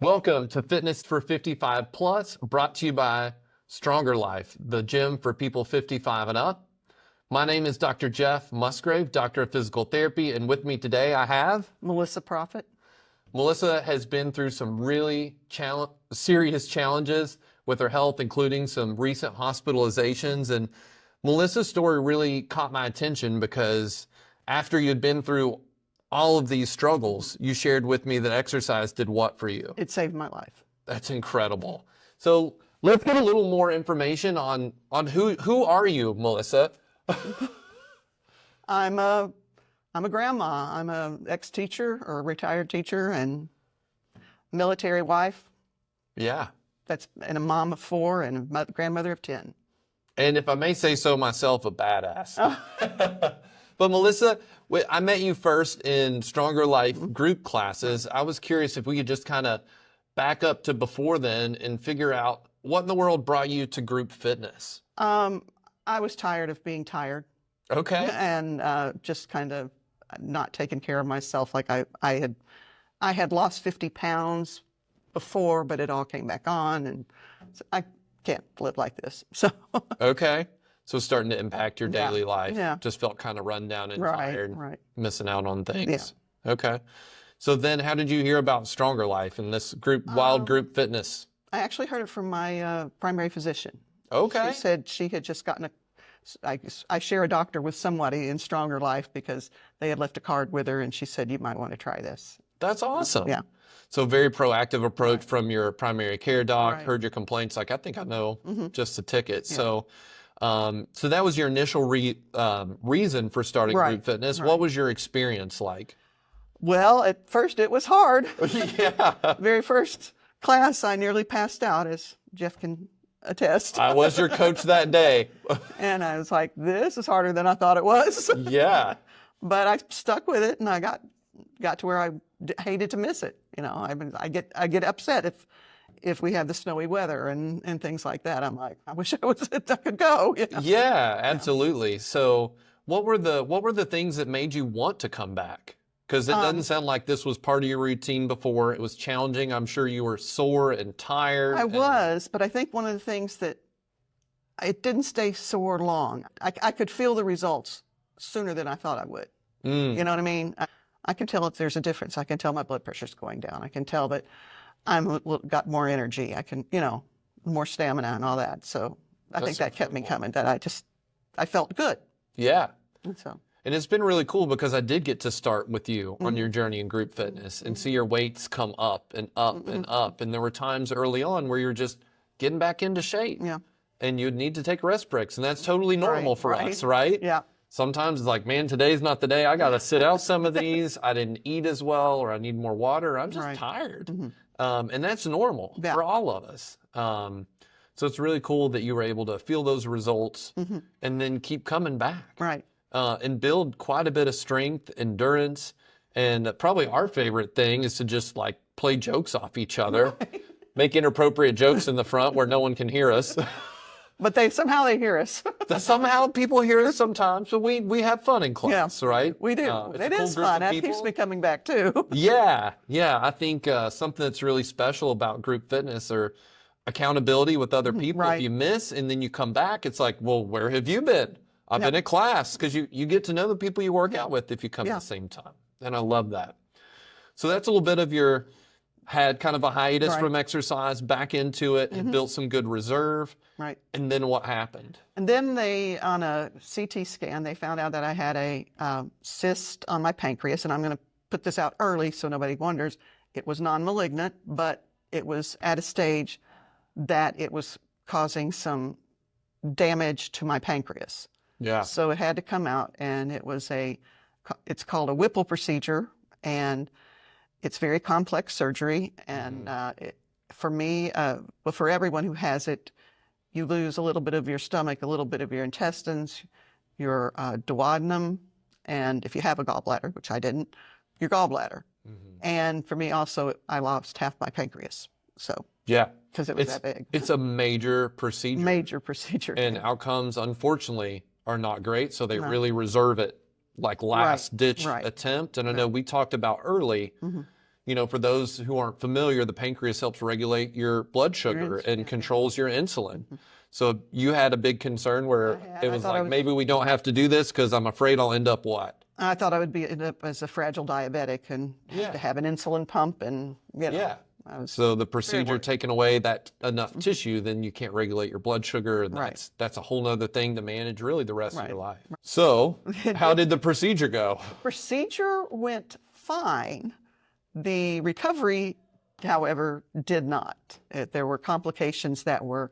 Welcome to Fitness for 55 Plus, brought to you by Stronger Life, the gym for people 55 and up. My name is Dr. Jeff Musgrave, Doctor of Physical Therapy, and with me today I have Melissa Prophet. Melissa has been through some really serious challenges with her health, including some recent hospitalizations. And Melissa's story really caught my attention because after you'd been through all of these struggles, you shared with me that exercise did what for you? It saved my life. That's incredible. So let's get a little more information on who are you, Melissa? I'm a grandma. I'm a ex-teacher or a retired teacher and military wife. Yeah. And a mom of 4 and a grandmother of 10. And if I may say so myself, a badass. But Melissa, I met you first in Stronger Life group classes. I was curious if we could just kind of back up to before then and figure out what in the world brought you to group fitness. I was tired of being tired. Okay. And just kind of not taking care of myself. Like I had lost 50 pounds before, but it all came back on, and so I can't live like this. So Okay. So starting to impact your daily life. Yeah. Just felt kind of run down and Right, tired, right. missing out on things. Yeah. Okay. So then how did you hear about Stronger Life and this wild group fitness? I actually heard it from my primary physician. Okay. She said she had just gotten I share a doctor with somebody in Stronger Life because they had left a card with her, and she said, you might want to try this. That's awesome. Yeah. So very proactive approach from your primary care doc, Right. heard your complaints, like, I think I know just the ticket. Yeah. So that was your initial reason for starting Right, group fitness. right. What was your experience like? Well, at first it was hard. Yeah. Very first class, I nearly passed out, as Jeff can attest. I was your coach that day. And I was like, this is harder than I thought it was. Yeah. But I stuck with it, and I got to where I hated to miss it. You know, I get upset if we have the snowy weather and things like that. I'm like, I wish I could go. You know? Yeah, absolutely. So what were the things that made you want to come back? Because it doesn't sound like this was part of your routine before. It was challenging. I'm sure you were sore and tired. I was, but I think one of the things that it didn't stay sore long. I could feel the results sooner than I thought I would. You know what I mean? I can tell if there's a difference. I can tell my blood pressure's going down. I can tell that got more energy. I can, more stamina and all that. So I think that kept me coming. That I felt good. Yeah. And so. And it's been really cool because I did get to start with you on your journey in group fitness and see your weights come up and up and up. And there were times early on where you're just getting back into shape. Yeah. And you'd need to take rest breaks. And that's totally normal for us, right? Yeah. Sometimes it's like, man, today's not the day. I got to sit out some of these. I didn't eat as well, or I need more water. I'm just tired. And that's normal for all of us. So it's really cool that you were able to feel those results and then keep coming back. Right. And build quite a bit of strength, endurance, and probably our favorite thing is to just like play jokes off each other, make inappropriate jokes in the front where no one can hear us. But somehow they hear us. Somehow people hear us sometimes, but we have fun in class, right? We do. It is fun. That keeps me coming back too. Yeah. I think something that's really special about group fitness or accountability with other people. Right. If you miss and then you come back, it's like, well, where have you been? I've been at class, because you get to know the people you work out with if you come at the same time. And I love that. So that's a little bit of had kind of a hiatus from exercise, back into it, and built some good reserve. Right. And then what happened? And then on a CT scan, they found out that I had a cyst on my pancreas. And I'm going to put this out early so nobody wonders. It was non-malignant, but it was at a stage that it was causing some damage to my pancreas. Yeah. So it had to come out, and it's called a Whipple procedure, and it's very complex surgery. And for me, for everyone who has it, you lose a little bit of your stomach, a little bit of your intestines, your duodenum, and if you have a gallbladder, which I didn't, your gallbladder. And for me also, I lost half my pancreas. So yeah, because it was that big. It's a major procedure. Major procedure. And outcomes, unfortunately, are not great. So they really reserve it like last ditch attempt. And I know we talked about early, you know, for those who aren't familiar, the pancreas helps regulate your blood sugar and controls your insulin. So you had a big concern where had. it I was thought I like, was- maybe we don't have to do this because I'm afraid I'll end up what? I thought I would end up as a fragile diabetic and have to have an insulin pump, and you know, Yeah. I was So the procedure worried. taking away that enough tissue, then you can't regulate your blood sugar, and Right. that's a whole nother thing to manage really the rest of your Right. life. So how did the procedure go? procedure went fine. The recovery, however, did not. There were complications that were,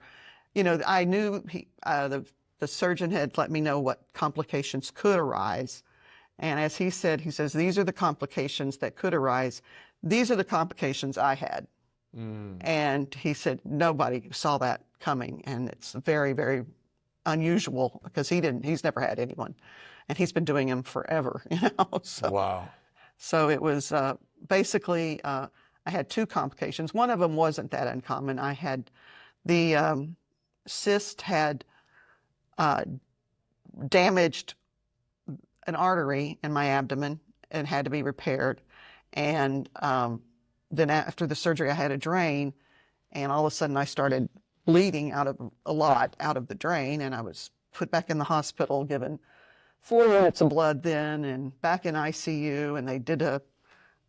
you know, I knew the surgeon had let me know what complications could arise. And as he says, these are the complications that could arise. These are the complications I had. And he said, nobody saw that coming. And it's very, very unusual because he's never had anyone. And he's been doing them forever, you know. Wow. So it was basically, I had two complications. One of them wasn't that uncommon. I had the cyst had damaged an artery in my abdomen and had to be repaired. And then after the surgery, I had a drain, and all of a sudden I started bleeding a lot out of the drain, and I was put back in the hospital, given 4 units of blood then, and back in ICU, and they did a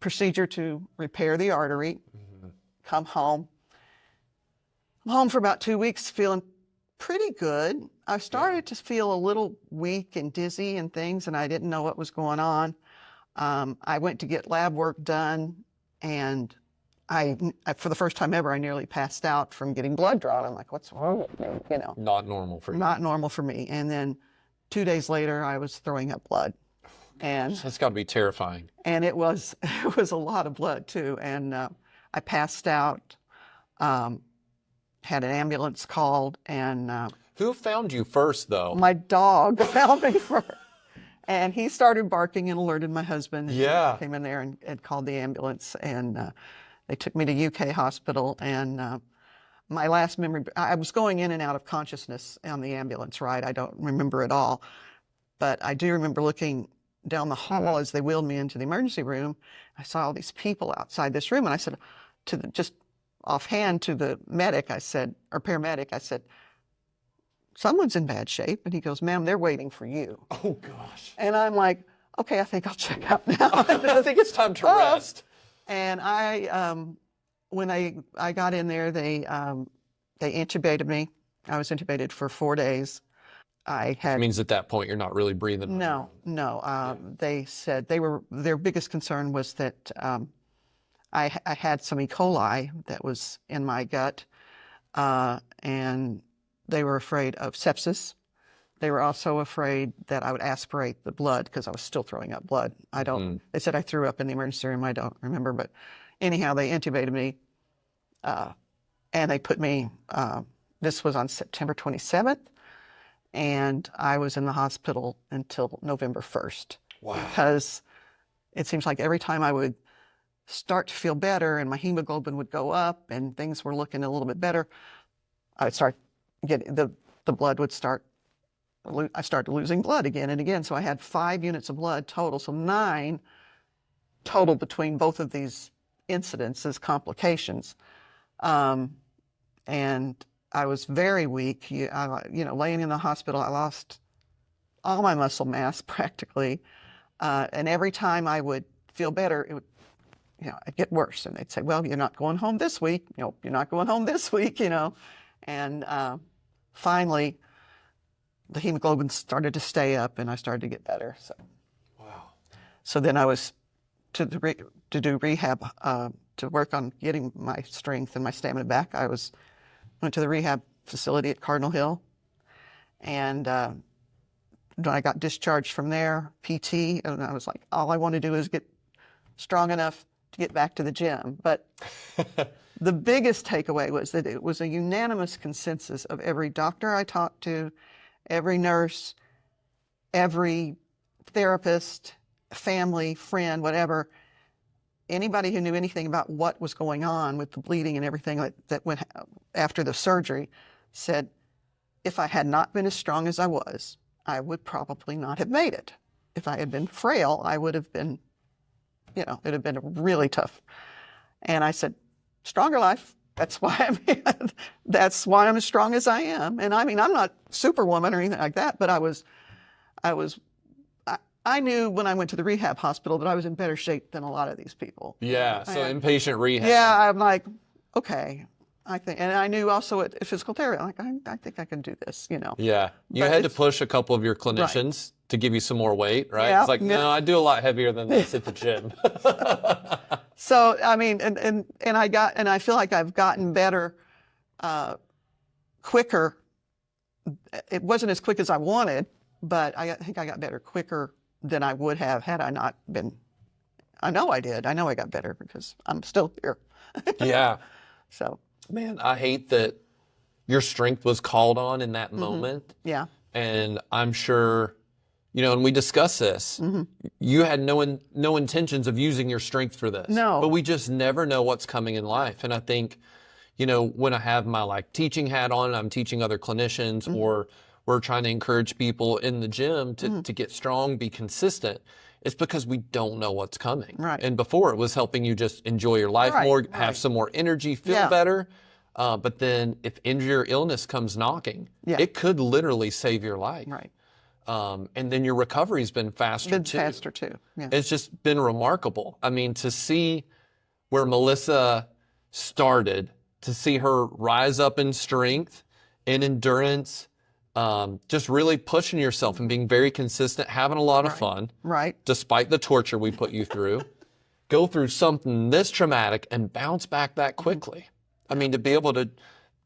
procedure to repair the artery. Come home. I'm home for about 2 weeks feeling pretty good. I started to feel a little weak and dizzy and things, and I didn't know what was going on. I went to get lab work done, and I for the first time ever, I nearly passed out from getting blood drawn. I'm like, what's wrong with me? You know, Not normal for you. not normal for me. And then 2 days later, I was throwing up blood, and That's got to be terrifying. it was a lot of blood too. And I passed out. Had an ambulance called, and Who found you first, though? my dog found me first. And he started barking and alerted my husband. Yeah. Came in there and called the ambulance, and they took me to UK hospital. And my last memory, I was going in and out of consciousness on the ambulance ride. I don't remember it all, but I do remember looking down the hall as they wheeled me into the emergency room. I saw all these people outside this room, and I said just offhand to the medic, I said, or paramedic, I said, someone's in bad shape. And he goes, ma'am, they're waiting for you. Oh, gosh. And I'm like, okay, I think I'll check out now. I think it's time to Oh. rest. And when I got in there, they intubated me. I was intubated for 4 days. I It had means at that point you're not really breathing. no. They said their biggest concern was that I had some E. coli that was in my gut, and they were afraid of sepsis. They were also afraid that I would aspirate the blood because I was still throwing up blood. I don't. They said I threw up in the emergency room. I don't remember, but anyhow, they intubated me, and they put me. This was on September 27th, and I was in the hospital until November 1st. Wow. Because it seems like every time I would start to feel better and my hemoglobin would go up and things were looking a little bit better, I'd start getting the blood would start. I started losing blood again and again. So I had 5 units of blood total, so 9 total between both of these incidences, complications, and I was very weak. Laying in the hospital, I lost all my muscle mass practically, and every time I would feel better, it would, I'd get worse. And they'd say, "Well, you're not going home this week. You're not going home this week." And finally, the hemoglobin started to stay up, and I started to get better. So, Wow. so then I was to do rehab to work on getting my strength and my stamina back. Went to the rehab facility at Cardinal Hill, and when I got discharged from there, PT, and I was like, all I want to do is get strong enough to get back to the gym. But the biggest takeaway was that it was a unanimous consensus of every doctor I talked to, every nurse, every therapist, family, friend, whatever, anybody who knew anything about what was going on with the bleeding and everything that went after the surgery said, if I had not been as strong as I was, I would probably not have made it. If I had been frail, I would have been, it'd have been really tough. And I said, Stronger Life. That's why that's why I'm as strong as I am. And I mean, I'm not Superwoman or anything like that, but I knew when I went to the rehab hospital that I was in better shape than a lot of these people. Yeah. So inpatient rehab. Yeah, I'm like, okay, I think, and I knew also at physical therapy, like, I think I can do this, you know. Yeah. You But had to it's- push a couple of your clinicians to give you some more weight, right? Yeah. It's like, no, I do a lot heavier than this at the gym. So, I mean, and I feel like I've gotten better, quicker. It wasn't as quick as I wanted, but I think I got better quicker than I would have had I not been. I know I did. I know I got better because I'm still here. Yeah. So, Man, I hate that your strength was called on in that moment. yeah, And I'm sure, you know, and we discussed this, you had no intentions of using your strength for this. No. But we just never know what's coming in life. And I think, you know, when I have my like teaching hat on and I'm teaching other clinicians or we're trying to encourage people in the gym to get strong, be consistent, it's because we don't know what's coming. Right. And before it was helping you just enjoy your life Right, more, right. have some more energy, feel Yeah. better. But then if injury or illness comes knocking, Yeah. it could literally save your life. right. And then your recovery's been faster Been too. faster too. Yeah. It's just been remarkable. I mean, to see where Melissa started, to see her rise up in strength and endurance, just really pushing yourself and being very consistent, having a lot of fun, Right. despite the torture we put you through, go through something this traumatic and bounce back that quickly. I mean, to be able to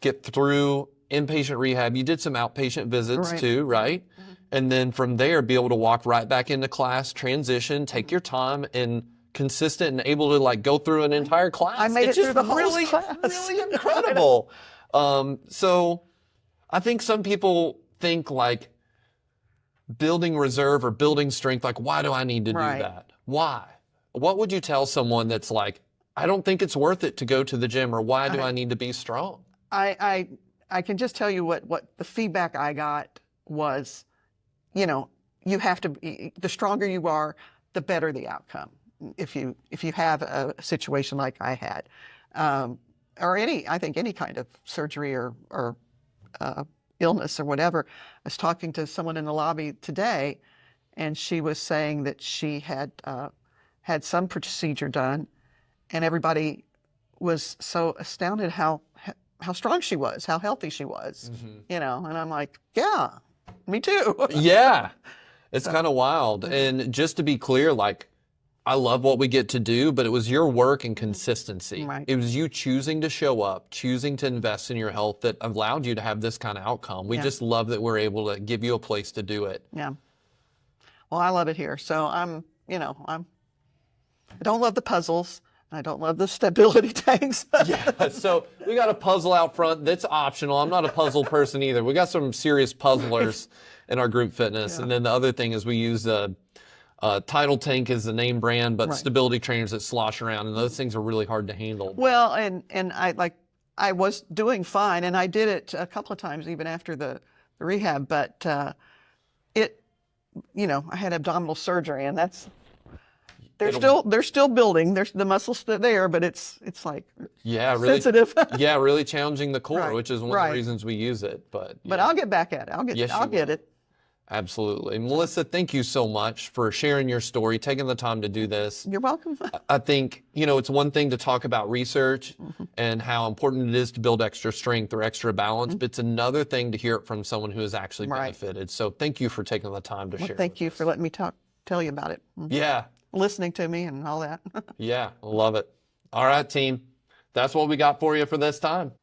get through inpatient rehab, you did some outpatient visits Right. too, right? And then from there, be able to walk right back into class, transition, take your time, and consistent and able to like go through an entire class. I made It's it just through the whole really, class. really incredible. So I think some people think like building reserve or building strength, like, why do I need to Right. do that? Why? What would you tell someone that's like, I don't think it's worth it to go to the gym, or why do I need to be strong? I can just tell you what the feedback I got was, you know, you have to be, the stronger you are, the better the outcome. If you have a situation like I had, or I think any kind of surgery or illness or whatever. I was talking to someone in the lobby today, and she was saying that she had had some procedure done, and everybody was so astounded how strong she was, how healthy she was, you know. And I'm like, yeah, me too. Yeah, it's kind of wild. And just to be clear, like, I love what we get to do, but it was your work and consistency. Right. It was you choosing to show up, choosing to invest in your health that allowed you to have this kind of outcome. We Yeah. just love that we're able to give you a place to do it. Yeah. Well, I love it here. So I don't love the puzzles. I don't love the stability tanks. Yeah, so we got a puzzle out front that's optional. I'm not a puzzle person either. We got some serious puzzlers in our group fitness. And then the other thing is we use Tidal Tank is the name brand, but Right. stability trainers that slosh around, and those things are really hard to handle. Well, and I was doing fine, and I did it a couple of times even after the rehab, but I had abdominal surgery, and they're still building. There's the muscle's still there, but it's like Yeah, really. sensitive. Yeah, really challenging the core, Right, which is one of right. the reasons we use it. But But yeah, I'll get back at it. Yes, I'll you get will. it. absolutely. Melissa, thank you so much for sharing your story, taking the time to do this. You're welcome. I think, it's one thing to talk about research and how important it is to build extra strength or extra balance, but it's another thing to hear it from someone who has actually Right. benefited. So thank you for taking the time to share. Thank you for letting me tell you about it, Yeah, listening to me, and all that. yeah, love it. All right, team. That's what we got for you for this time.